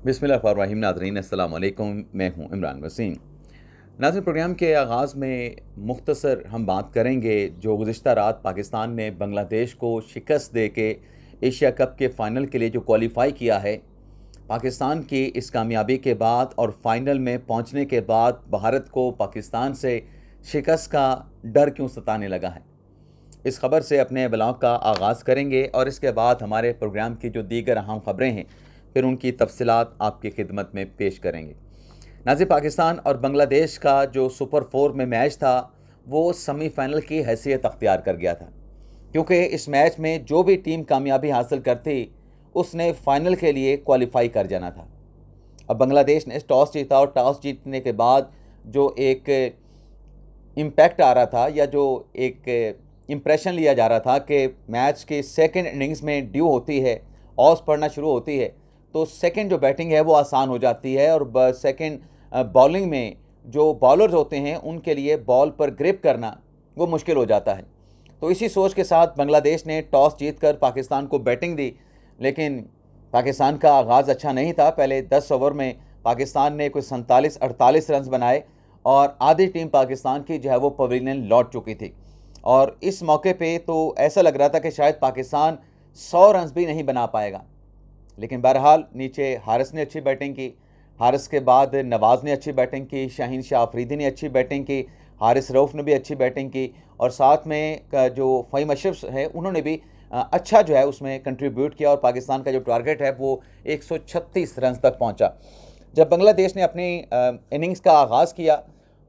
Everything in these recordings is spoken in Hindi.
बिस्मिल्लाहिर्रहमानिर्रहीम। नाज़रीन अस्सलाम वालेकुम, मैं हूं इमरान वसीम। नाज़रीन, प्रोग्राम के आगाज़ में मुख्तसर हम बात करेंगे जो गुज़िश्ता रात पाकिस्तान ने बांग्लादेश को शिकस्त दे के एशिया कप के फ़ाइनल के लिए जो क्वालिफ़ाई किया है। पाकिस्तान की इस कामयाबी के बाद और फ़ाइनल में पहुंचने के बाद भारत को पाकिस्तान से शिकस्त का डर क्यों सताने लगा है, इस ख़बर से अपने ब्लॉग का आगाज़ करेंगे और इसके बाद हमारे प्रोग्राम की जो दीगर अहम ख़बरें हैं फिर उनकी तफसीलात आपकी खिदमत में पेश करेंगे। नाज़रीन, पाकिस्तान और बांग्लादेश का जो सुपर 4 में मैच था वो सेमीफाइनल की हैसियत अख्तियार कर गया था, क्योंकि इस मैच में जो भी टीम कामयाबी हासिल करती उसने फ़ाइनल के लिए क्वालिफाई कर जाना था। अब बांग्लादेश ने टॉस जीता और टॉस जीतने के बाद जो एक इम्पैक्ट आ रहा था या जो एक इम्प्रेशन लिया जा रहा था कि मैच के सेकंड इनिंग्स में ड्यू होती है, ऑस पड़ना शुरू होती है, तो सेकंड जो बैटिंग है वो आसान हो जाती है और सेकंड बॉलिंग में जो बॉलर्स होते हैं उनके लिए बॉल पर ग्रिप करना वो मुश्किल हो जाता है। तो इसी सोच के साथ बांग्लादेश ने टॉस जीतकर पाकिस्तान को बैटिंग दी, लेकिन पाकिस्तान का आगाज़ अच्छा नहीं था। पहले 10 ओवर में पाकिस्तान ने कोई 47-48 रन बनाए और आधी टीम पाकिस्तान की जो है वो पवेलियन लौट चुकी थी। और इस मौके पे तो ऐसा लग रहा था कि शायद पाकिस्तान 100 रन भी नहीं बना पाएगा, लेकिन बहरहाल नीचे हारिस ने अच्छी बैटिंग की, हारिस के बाद नवाज़ ने अच्छी बैटिंग की, शाहीन शाह अफरीदी ने अच्छी बैटिंग की, हारिस रऊफ़ ने भी अच्छी बैटिंग की और साथ में जो फ़हीम अशरफ है उन्होंने भी अच्छा जो है उसमें कंट्रीब्यूट किया और पाकिस्तान का जो टारगेट है वो 136 रन तक पहुंचा। जब बांग्लादेश ने अपनी इनिंग्स का आगाज़ किया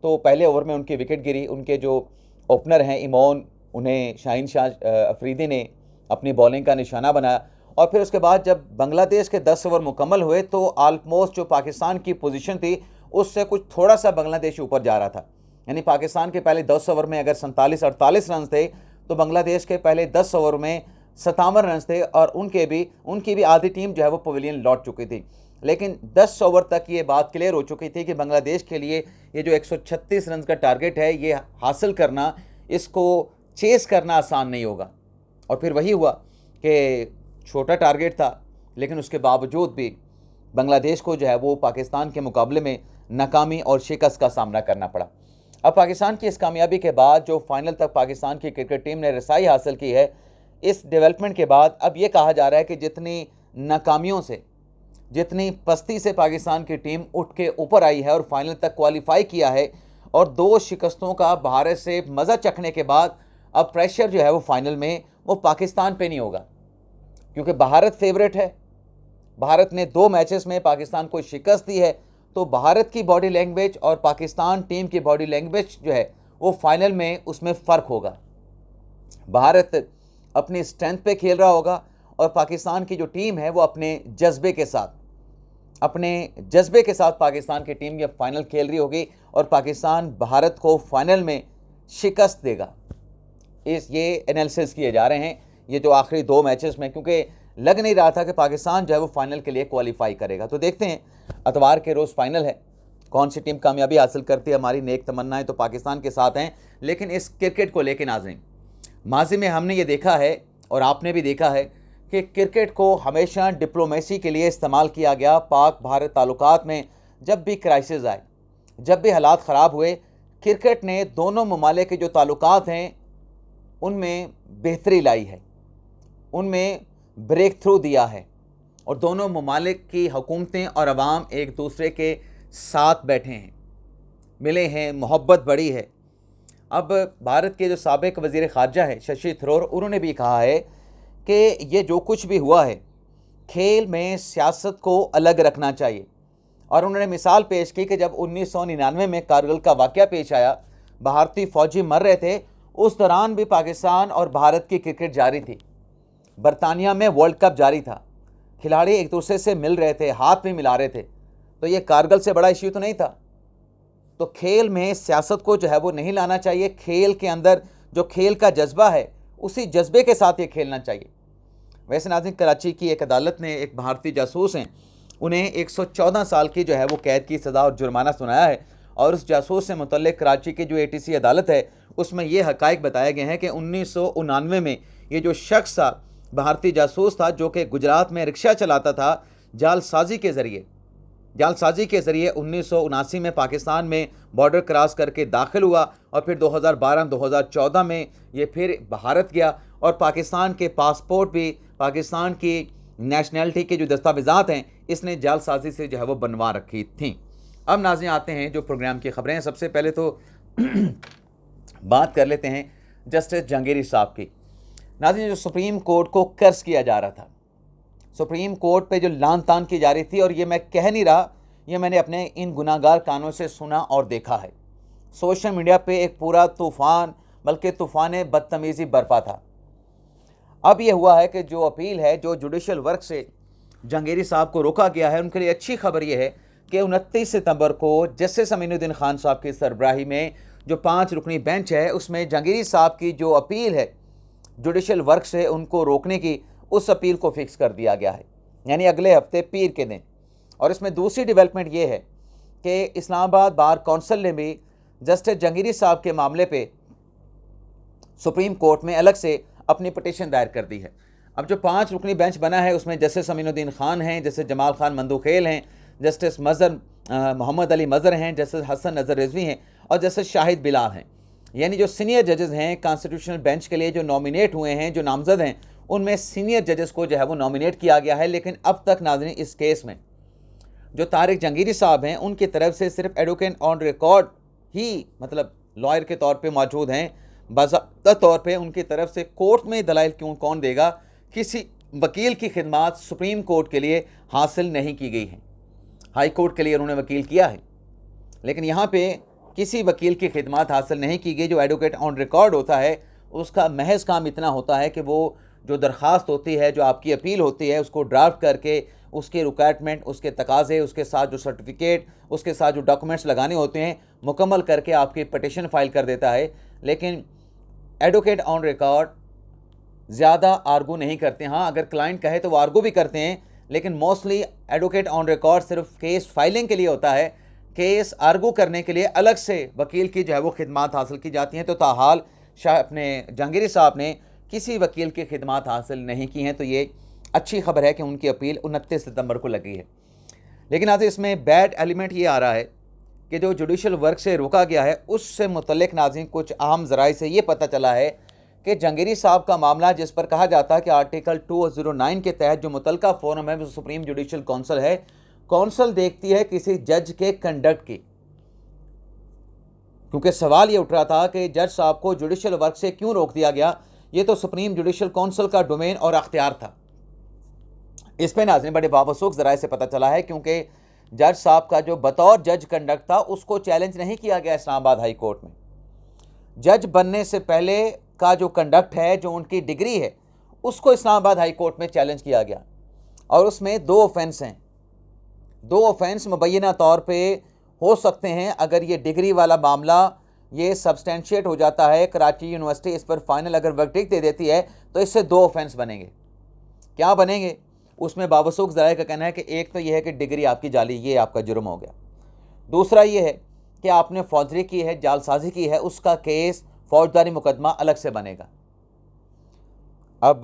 तो पहले ओवर में उनकी विकेट गिरी। उनके जो ओपनर हैं इमोन, उन्हें शाहीन शाह अफरीदी ने अपनी बॉलिंग का निशाना बनाया और फिर उसके बाद जब बांग्लादेश के 10 ओवर मुकम्मल हुए तो आलमोस्ट जो पाकिस्तान की पोजीशन थी उससे कुछ थोड़ा सा बांग्लादेश ऊपर जा रहा था। यानी पाकिस्तान के पहले 10 ओवर में अगर 47-48 रन थे तो बांग्लादेश के पहले 10 ओवर में 57 रन थे और उनकी भी आधी टीम जो है वो पवेलियन लौट चुकी थी। लेकिन 10 ओवर तक ये बात क्लियर हो चुकी थी कि बांग्लादेश के लिए ये जो 136 रन का टारगेट है ये हासिल करना, इसको चेस करना आसान नहीं होगा। और फिर वही हुआ कि छोटा टारगेट था, लेकिन उसके बावजूद भी बांग्लादेश को जो है वो पाकिस्तान के मुकाबले में नाकामी और शिकस्त का सामना करना पड़ा। अब पाकिस्तान की इस कामयाबी के बाद जो फाइनल तक पाकिस्तान की क्रिकेट टीम ने रसाई हासिल की है, इस डेवलपमेंट के बाद अब ये कहा जा रहा है कि जितनी नाकामियों से, जितनी पस्ती से पाकिस्तान की टीम उठ के ऊपर आई है और फाइनल तक क्वालिफाई किया है और 2 शिकस्तों का भारत से मज़ा चखने के बाद अब प्रेशर जो है वो फाइनल में वो पाकिस्तान पे नहीं होगा, क्योंकि भारत फेवरेट है। भारत ने 2 मैचेस में पाकिस्तान को शिकस्त दी है, तो भारत की बॉडी लैंग्वेज और पाकिस्तान टीम की बॉडी लैंग्वेज जो है वो फाइनल में उसमें फ़र्क होगा। भारत अपनी स्ट्रेंथ पे खेल रहा होगा और पाकिस्तान की जो टीम है वो अपने जज्बे के साथ पाकिस्तान की टीम ये फाइनल खेल रही होगी और पाकिस्तान भारत को फाइनल में शिकस्त देगा। ये एनालिसिस किए जा रहे हैं ये जो आखिरी 2 मैचेस में, क्योंकि लग नहीं रहा था कि पाकिस्तान जो है वो फाइनल के लिए क्वालिफाई करेगा। तो देखते हैं इतवार के रोज़ फाइनल है, कौन सी टीम कामयाबी हासिल करती है। हमारी नेक तमन्नाएं तो पाकिस्तान के साथ हैं, लेकिन इस क्रिकेट को लेकर नाज़रीन, माजी में हमने ये देखा है और आपने भी देखा है कि क्रिकेट को हमेशा डिप्लोमेसी के लिए इस्तेमाल किया गया। पाक भारत ताल्लुकात में जब भी क्राइसिस आए, जब भी हालात ख़राब हुए, क्रिकेट ने दोनों ममालिक के जो ताल्लुकात हैं उनमें बेहतरी लाई है, उनमें ब्रेक थ्रू दिया है और दोनों ममालिक की हुकूमतें और अवाम एक दूसरे के साथ बैठे हैं, मिले हैं, मोहब्बत बढ़ी है। अब भारत के जो साबिक वज़ीर ख़ारजा है शशि थरूर, उन्होंने भी कहा है कि ये जो कुछ भी हुआ है खेल में सियासत को अलग रखना चाहिए। और उन्होंने मिसाल पेश की कि जब 1999 में कारगिल का वाक़या पेश आया, भारतीय फ़ौजी मर रहे थे, उस दौरान भी पाकिस्तान और भारत की क्रिकेट जारी थी। बरतानिया में वर्ल्ड कप जारी था, खिलाड़ी एक दूसरे से मिल रहे थे, हाथ भी मिला रहे थे, तो ये कारगिल से बड़ा इश्यू तो नहीं था। तो खेल में सियासत को जो है वो नहीं लाना चाहिए। खेल के अंदर जो खेल का जज्बा है उसी जज्बे के साथ ये खेलना चाहिए। वैसे नाज़रीन, कराची की एक अदालत ने एक भारतीय जासूस हैं, उन्हें 114 साल की जो है वो कैद की सज़ा और जुर्माना सुनाया है। और उस जासूस से मुतल्लिक़ कराची की जो ATC अदालत है उसमें ये हक़ाइक़ बताए गए हैं कि 1999 में ये जो शख्स था, भारतीय जासूस था, जो कि गुजरात में रिक्शा चलाता था, जालसाजी के ज़रिए जालसाजी के ज़रिए 1979 में पाकिस्तान में बॉर्डर क्रॉस करके दाखिल हुआ और फिर 2012-2014 में ये फिर भारत गया और पाकिस्तान के पासपोर्ट भी, पाकिस्तान की नेशनैलिटी के जो दस्तावेज़ात हैं, इसने जालसाजी से जो है वो बनवा रखी थी। अब नाज़रीन आते हैं जो प्रोग्राम की ख़बरें हैं। सबसे पहले तो बात कर लेते हैं जस्टिस जहांगीरी साहब की। नाज़रीन, जो सुप्रीम कोर्ट को कर्ज किया जा रहा था, सुप्रीम कोर्ट पे जो लान तान की जा रही थी, और ये मैं कह नहीं रहा, ये मैंने अपने इन गुनाहगार कानों से सुना और देखा है। सोशल मीडिया पे एक पूरा तूफ़ान, बल्कि तूफ़ान बदतमीज़ी बरपा था। अब ये हुआ है कि जो अपील है, जो जुडिशल वर्क से जहांगीरी साहब को रोका गया है, उनके लिए अच्छी खबर ये है कि 29 सितंबर को जस्टिस अमीनुद्दीन खान साहब की सरबराही में जो 5 रुकनी बेंच है, उसमें जहांगीरी साहब की जो अपील है जुडिशल वर्क से उनको रोकने की, उस अपील को फिक्स कर दिया गया है, यानी अगले हफ्ते पीर के दिन। और इसमें दूसरी डेवलपमेंट ये है कि इस्लामाबाद बार कौंसिल ने भी जस्टिस जहांगीरी साहब के मामले पे सुप्रीम कोर्ट में अलग से अपनी पिटीशन दायर कर दी है। अब जो 5 रुकनी बेंच बना है, उसमें जस्टिस अमीनुद्दीन खान हैं, जस्टिस जमाल खान मंदूखेल हैं, जस्टिस मोहम्मद अली मज़र हैं, जस्टिस हसन नज़र रिजवी हैं और जस्टिस शाहिद बिलाल हैं। यानी जो सीनियर जजेस हैं कॉन्स्टिट्यूशनल बेंच के लिए जो नॉमिनेट हुए हैं, जो नामज़द हैं, उनमें सीनियर जजेस को जो है वो नॉमिनेट किया गया है। लेकिन अब तक नाज़रीन इस केस में जो तारिक जहांगीरी साहब हैं, उनकी तरफ से सिर्फ एडवोकेट ऑन रिकॉर्ड ही, मतलब लॉयर के तौर पे मौजूद हैं। बाज़ाब्ता तौर पे उनकी तरफ से कोर्ट में दलाइल क्यों कौन देगा, किसी वकील की खिदमात सुप्रीम कोर्ट के लिए हासिल नहीं की गई हैं। हाई कोर्ट के लिए उन्होंने वकील किया है, लेकिन यहाँ पे किसी वकील की खिदमात हासिल नहीं की गई। जो एडवोकेट ऑन रिकॉर्ड होता है, उसका महज काम इतना होता है कि वो जो दरख्वास्त होती है, जो आपकी अपील होती है, उसको ड्राफ्ट करके उसके रिक्वायरमेंट, उसके तकाजे, उसके साथ जो सर्टिफिकेट, उसके साथ जो डॉक्यूमेंट्स लगाने होते हैं, मुकम्मल करके आपकी पिटीशन फाइल कर देता है। लेकिन एडवोकेट ऑन रिकॉर्ड ज़्यादा आर्गू नहीं करते। हाँ, अगर क्लाइंट कहे तो वो आर्गू भी करते हैं, लेकिन मोस्टली एडवोकेट ऑन रिकॉर्ड सिर्फ केस फाइलिंग के लिए होता है। केस आर्गू करने के लिए अलग से वकील की जो है वो खिदमात हासिल की जाती हैं। तो ताहाल अपने जहांगीरी साहब ने किसी वकील की खिदमात हासिल नहीं की हैं। तो ये अच्छी खबर है कि उनकी अपील 29 सितंबर को लगी है। लेकिन आज इसमें बैड एलिमेंट ये आ रहा है कि जो जुडिशल वर्क से रोका गया है, उससे मुतल्लिक नाज़रीन कुछ अहम ज़राए से ये पता चला है कि जहांगीरी साहब का मामला, जिस पर कहा जाता है कि आर्टिकल 209 के तहत जो मुतल्लिका फोरम है वो सुप्रीम जुडिशल काउंसिल है, काउंसिल देखती है किसी जज के कंडक्ट की। क्योंकि सवाल ये उठ रहा था कि जज साहब को जुडिशल वर्क से क्यों रोक दिया गया, ये तो सुप्रीम जुडिशल काउंसिल का डोमेन और अख्तियार था। इस पर नाज़रीन बड़े बावसूख ज़राए से पता चला है, क्योंकि जज साहब का जो बतौर जज कंडक्ट था, उसको चैलेंज नहीं किया गया इस्लामाबाद हाई कोर्ट में। जज बनने से पहले का जो कंडक्ट है, जो उनकी डिग्री है, उसको इस्लामाबाद हाई कोर्ट में चैलेंज किया गया। और उसमें 2 ऑफेंस हैं। 2 ऑफेंस मुबैना तौर पे हो सकते हैं। अगर ये डिग्री वाला मामला ये सब्सटेंशिएट हो जाता है, कराची यूनिवर्सिटी इस पर फाइनल अगर वर्डिक्ट दे देती है, तो इससे 2 ऑफेंस बनेंगे। क्या बनेंगे? उसमें बावसूख ज़राए का कहना है कि एक तो यह है कि डिग्री आपकी जाली, ये आपका जुर्म हो गया। दूसरा ये है कि आपने फौजदारी की है, जालसाजी की है, उसका केस फौजदारी मुकदमा अलग से बनेगा। अब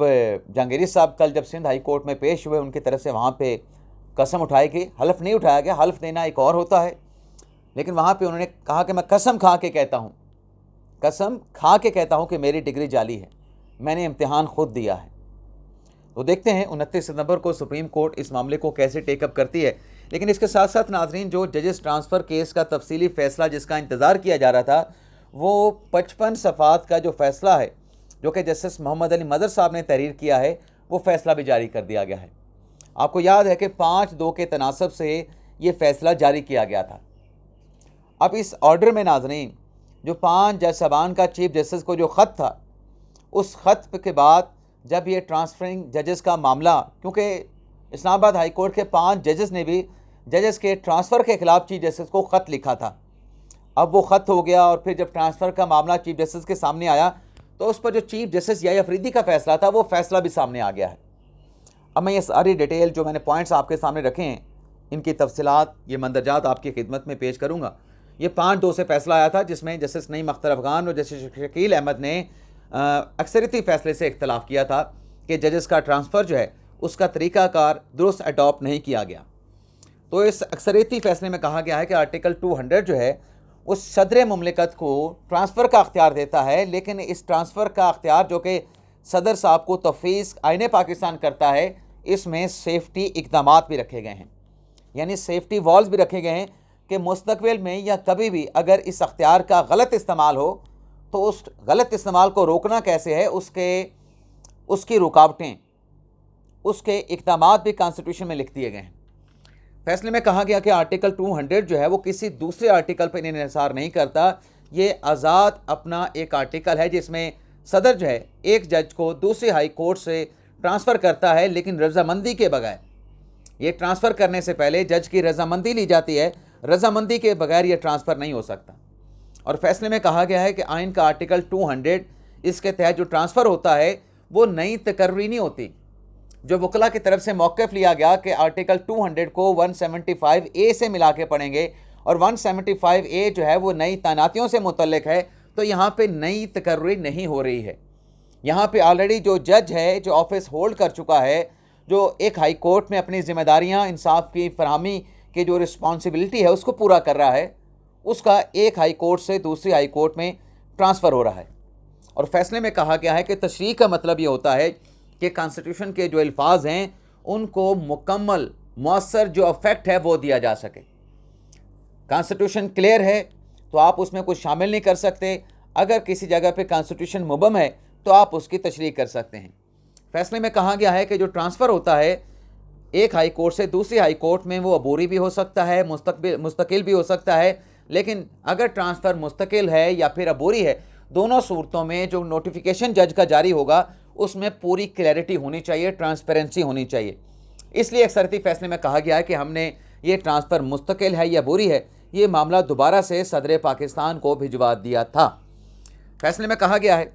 जहांगीरी साहब कल जब सिंध हाई कोर्ट में पेश हुए, उनकी तरफ से वहाँ पे कसम उठाई गई, हल्फ नहीं उठाया गया। हल्फ देना एक और होता है, लेकिन वहाँ पे उन्होंने कहा कि मैं कसम खा के कहता हूँ, कसम खा के कहता हूँ कि मेरी डिग्री जाली है, मैंने इम्तिहान खुद दिया है। तो देखते हैं 29 सितंबर को सुप्रीम कोर्ट इस मामले को कैसे टेकअप करती है। लेकिन इसके साथ साथ नाजरीन, जो जजेस ट्रांसफ़र केस का तफसीली फ़ैसला जिसका इंतज़ार किया जा रहा था, वो 55 सफ़ात का जो फ़ैसला है, जो कि जस्टिस मोहम्मद अली मज़र साहब ने तहरीर किया है, वो फ़ैसला भी जारी कर दिया गया है। आपको याद है कि 5-2 के तनासब से ये फ़ैसला जारी किया गया था। अब इस ऑर्डर में नाजरीन, जो 5 जज साहबान का चीफ जस्टिस को जो ख़त था, उस ख़त के बाद जब ये ट्रांसफरिंग जजेस का मामला, क्योंकि इस्लामाबाद हाई कोर्ट के 5 जजेस ने भी जजेस के ट्रांसफ़र के ख़िलाफ़ चीफ जस्टिस को ख़त लिखा था। अब वो ख़त हो गया, और फिर जब ट्रांसफ़र का मामला चीफ जस्टिस के सामने आया, तो उस पर जो चीफ जस्टिस याह्या अफरीदी का फ़ैसला था, वो फ़ैसला भी सामने आ गया है। अब मैं ये सारी डिटेल जो मैंने पॉइंट्स आपके सामने रखे हैं, इनकी तफसीलात, ये मंदरजात आपकी खिदमत में पेश करूँगा। ये 5-2 से फ़ैसला आया था, जिसमें जस्टिस नईम अख्तर अफ़गान और जस्टिस शकील अहमद ने अक्सरियती फ़ैसले से इख्तलाफ किया था कि जजेस का ट्रांसफ़र जो है, उसका तरीक़ाकार दुरुस्त अडॉप्ट नहीं किया गया। तो इस अक्सरियती फैसले में कहा गया है कि आर्टिकल 200 जो है उस सदर मुमलिकत को ट्रांसफ़र का अख्तियार देता है, लेकिन इस ट्रांसफ़र का अख्तियार जो कि सदर साहब को तफवीज़ आईने पाकिस्तान करता है, इसमें सेफ्टी इक़दामात भी रखे गए हैं, यानी सेफ्टी वॉल्स भी रखे गए हैं कि मुस्तक़बिल में या कभी भी अगर इस अख्तियार का गलत इस्तेमाल हो तो उस गलत इस्तेमाल को रोकना कैसे है, उसकी रुकावटें, उसके इक़दामात भी कॉन्स्टिट्यूशन में लिख दिए गए हैं। फैसले में कहा गया कि आर्टिकल 200 जो है वो किसी दूसरे आर्टिकल पर इन्हिसार नहीं करता। ये आज़ाद अपना एक आर्टिकल है जिसमें सदर जो है एक जज को दूसरे हाई कोर्ट से ट्रांसफ़र करता है, लेकिन रजामंदी के बगैर। ये ट्रांसफ़र करने से पहले जज की रजामंदी ली जाती है, रजामंदी के बगैर ये ट्रांसफ़र नहीं हो सकता। और फैसले में कहा गया है कि आइन का आर्टिकल 200 इसके तहत जो ट्रांसफ़र होता है वो नई तकर्री नहीं होती। जो वकला की तरफ से मौक़िफ़ लिया गया कि आर्टिकल 200 को 175A से मिला के पढ़ेंगे और 175A जो है वो नई तैनातियों से मुतल्लिक है, तो यहाँ पे नई तकर्री नहीं हो रही है। यहाँ पे ऑलरेडी जो जज है जो ऑफिस होल्ड कर चुका है, जो एक हाई कोर्ट में अपनी ज़िम्मेदारियाँ इंसाफ की फरहमी की जो रिस्पॉन्सिबिलिटी है उसको पूरा कर रहा है, उसका एक हाई कोर्ट से दूसरी हाई कोर्ट में ट्रांसफ़र हो रहा है। और फैसले में कहा गया है कि तशरीह का मतलब ये होता है कि कॉन्स्टिट्यूशन के जो अल्फाज हैं उनको मुकम्मल मौसर जो अफेक्ट है वो दिया जा सके। कॉन्स्टिट्यूशन क्लियर है तो आप उसमें कुछ शामिल नहीं कर सकते, अगर किसी जगह पे कॉन्स्टिट्यूशन मुबम है तो आप उसकी तशरीह कर सकते हैं। फैसले में कहा गया है कि जो ट्रांसफ़र होता है एक हाई कोर्ट से दूसरी हाई कोर्ट में, वो अबूरी भी हो सकता है, मुस्तकिल भी हो सकता है, लेकिन अगर ट्रांसफ़र मुस्तकिल है या फिर अबूरी है, दोनों सूरतों में जो नोटिफिकेशन जज का जारी होगा उसमें पूरी क्लैरिटी होनी चाहिए, ट्रांसपेरेंसी होनी चाहिए। इसलिए अक्सरती फैसले में कहा गया है कि हमने ये ट्रांसफ़र मुस्तकिल है या बुरी है, ये मामला दोबारा से सदर पाकिस्तान को भिजवा दिया था। फैसले में कहा गया है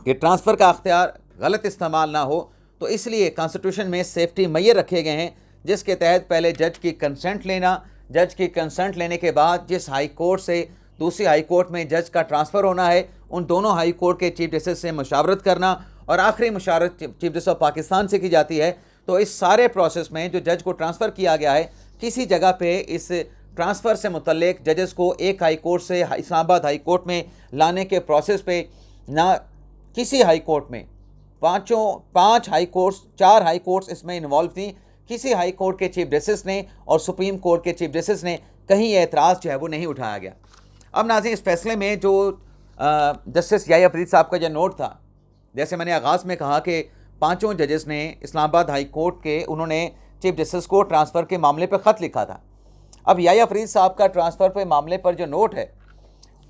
कि ट्रांसफ़र का अख्तियार गलत इस्तेमाल ना हो, तो इसलिए कॉन्स्टिट्यूशन में सेफ्टी मैयर रखे गए हैं, जिसके तहत पहले जज की कंसेंट लेना, जज की कंसेंट लेने के बाद जिस हाई कोर्ट से दूसरी हाई कोर्ट में जज का ट्रांसफ़र होना है, उन दोनों हाई कोर्ट के चीफ जस्टिस से मशावरत करना और आखिरी मशावरत चीफ जस्टिस ऑफ पाकिस्तान से की जाती है। तो इस सारे प्रोसेस में जो जज को ट्रांसफ़र किया गया है, किसी जगह पे इस ट्रांसफ़र से मुतल्लिक जजेस को एक हाई कोर्ट से इस्लामाबाद हाई कोर्ट में लाने के प्रोसेस पे ना किसी हाई कोर्ट में पाँच हाई कोर्ट्स, 4 हाई कोर्ट्स इसमें इन्वॉल्व थी, किसी हाई कोर्ट के चीफ जस्टिस ने और सुप्रीम कोर्ट के चीफ जस्टिस ने कहीं एतराज़ जो है वो नहीं उठाया गया। अब नाज़रीन, इस फैसले में जो जस्टिस याहिया फरीद साहब का जो नोट था, जैसे मैंने आगाज़ में कहा कि 5 जजेस ने इस्लामाबाद हाई कोर्ट के, उन्होंने चीफ जस्टिस को ट्रांसफ़र के मामले पर ख़त लिखा था। अब याहिया फरीद साहब का ट्रांसफ़र पे मामले पर जो नोट है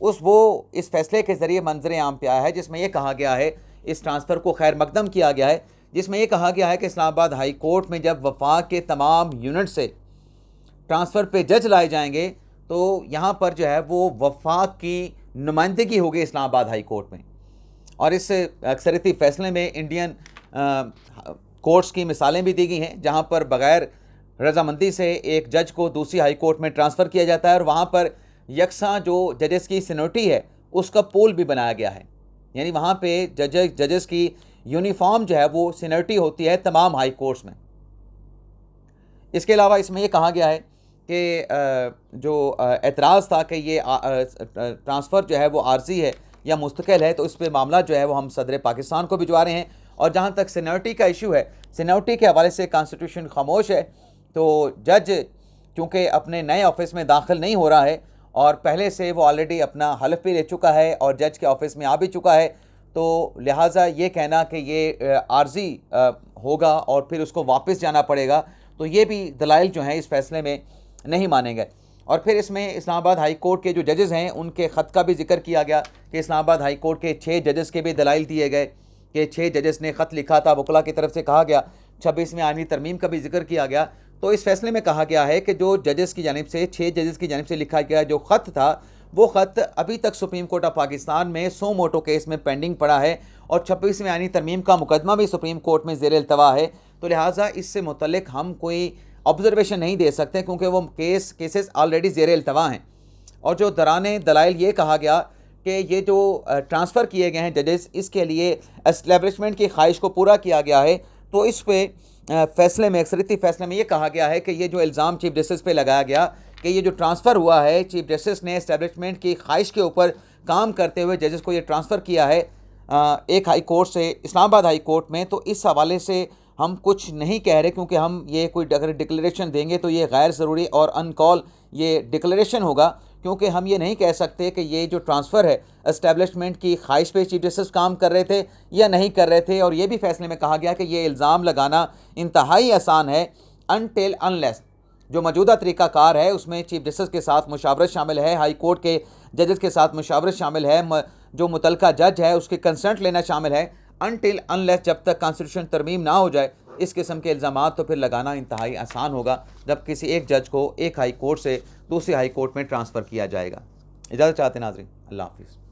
वो इस फैसले के ज़रिए मंजर आम पे आया है, जिसमें यह कहा गया है, इस ट्रांसफ़र को खैर मकदम किया गया है, जिसमें यह कहा गया है कि इस्लामाबाद हाई कोर्ट में जब वफाक के तमाम यूनिट से ट्रांसफ़र पे जज लाए जाएंगे तो यहाँ पर जो है वो वफाक की नुमाइंदगी होगी इस्लामाबाद हाई कोर्ट में। और इस अक्सरियती फ़ैसले में इंडियन कोर्ट्स की मिसालें भी दी गई हैं, जहाँ पर बग़ैर रजामंदी से एक जज को दूसरी हाई कोर्ट में ट्रांसफ़र किया जाता है और वहाँ पर यकसा जो जजेस की सीनियरिटी है उसका पूल भी बनाया गया है, यानी वहाँ पे जजेस की यूनिफॉर्म जो है वो सीनियरिटी होती है तमाम हाई कोर्ट्स में। इसके अलावा इसमें यह कहा गया है कि जो एतराज़ था कि ये ट्रांसफ़र जो है वो आर्जी है या मुस्तकिल है, तो इस पर मामला जो है वो हम सदर पाकिस्तान को भिजवा रहे हैं। और जहाँ तक सीनियरिटी का इशू है, सीनियरिटी के हवाले से कॉन्स्टिट्यूशन खामोश है, तो जज चूँकि अपने नए ऑफिस में दाखिल नहीं हो रहा है और पहले से वो ऑलरेडी अपना हलफ भी ले चुका है और जज के ऑफिस में आ भी चुका है, तो लिहाजा ये कहना कि ये आर्जी होगा और फिर उसको वापस जाना पड़ेगा, तो ये भी दलाइल जो हैं इस फैसले में नहीं माने गए। और फिर इसमें इस्लामाबाद हाई कोर्ट के जो जजेस हैं उनके ख़त का भी जिक्र किया गया कि इस्लामाबाद हाई कोर्ट के 6 जजेस के भी दलाइल दिए गए कि 6 जजेस ने ख़त लिखा था, वकला की तरफ से कहा गया। 26वें आईनी तरमीम का भी जिक्र किया गया। तो इस फैसले में कहा गया है कि जो जजेस की जानिब से 6 जजेस की जानिब से लिखा गया जो ख़त था, वो ख़त अभी तक सुप्रीम कोर्ट ऑफ पाकिस्तान में 100 मोटो केस में पेंडिंग पड़ा है और 26वें आईनी तरमीम का मुकदमा भी सुप्रीम कोर्ट में ज़ेर इल्तवा है। तो लिहाजा इससे मुतल्लिक हम कोई ऑब्जर्वेशन नहीं दे सकते क्योंकि वो केसेस ऑलरेडी ज़ेर इल्तवा हैं। और जो दराने दलाइल ये कहा गया कि ये जो ट्रांसफ़र किए गए हैं जजेस, इसके लिए एस्टेब्लिशमेंट की ख्वाहिश को पूरा किया गया है, तो इस पे फैसले में, अक्सरियती फैसले में ये कहा गया है कि ये जो इल्ज़ाम चीफ जस्टिस पे लगाया गया कि ये जो ट्रांसफ़र हुआ है, चीफ जस्टिस ने एस्टेब्लिशमेंट की ख्वाहिश के ऊपर काम करते हुए जजेस को ये ट्रांसफ़र किया है एक हाई कोर्ट से इस्लामाबाद हाई कोर्ट में, तो इस हवाले से हम कुछ नहीं कह रहे, क्योंकि हम ये कोई अगर डिक्लेरेशन देंगे तो ये गैर ज़रूरी और अनकॉल ये डिक्लेरेशन होगा, क्योंकि हम ये नहीं कह सकते कि ये जो ट्रांसफ़र है एस्टेब्लिशमेंट की ख्वाहिश पे चीफ जस्टिस काम कर रहे थे या नहीं कर रहे थे। और ये भी फैसले में कहा गया कि ये इल्ज़ाम लगाना इंतहाई आसान है अनटिल अनलेस जो मौजूदा तरीक़ाकार है उसमें चीफ जस्टिस के साथ मुशावरत शामिल है, हाई कोर्ट के जजेस के साथ मुशावरत शामिल है, जो मुतलका जज है उसके कंसेंट लेना शामिल है। अनटिल अनलेस जब तक कॉन्स्टिट्यूशन तरमीम ना हो जाए इस किस्म के इल्ज़ामात तो फिर लगाना इंतहाई आसान होगा जब किसी एक जज को एक हाई कोर्ट से दूसरी हाई कोर्ट में ट्रांसफ़र किया जाएगा। इजाज़त चाहते हैं नाज़रीन, अल्लाह हाफ़िज़।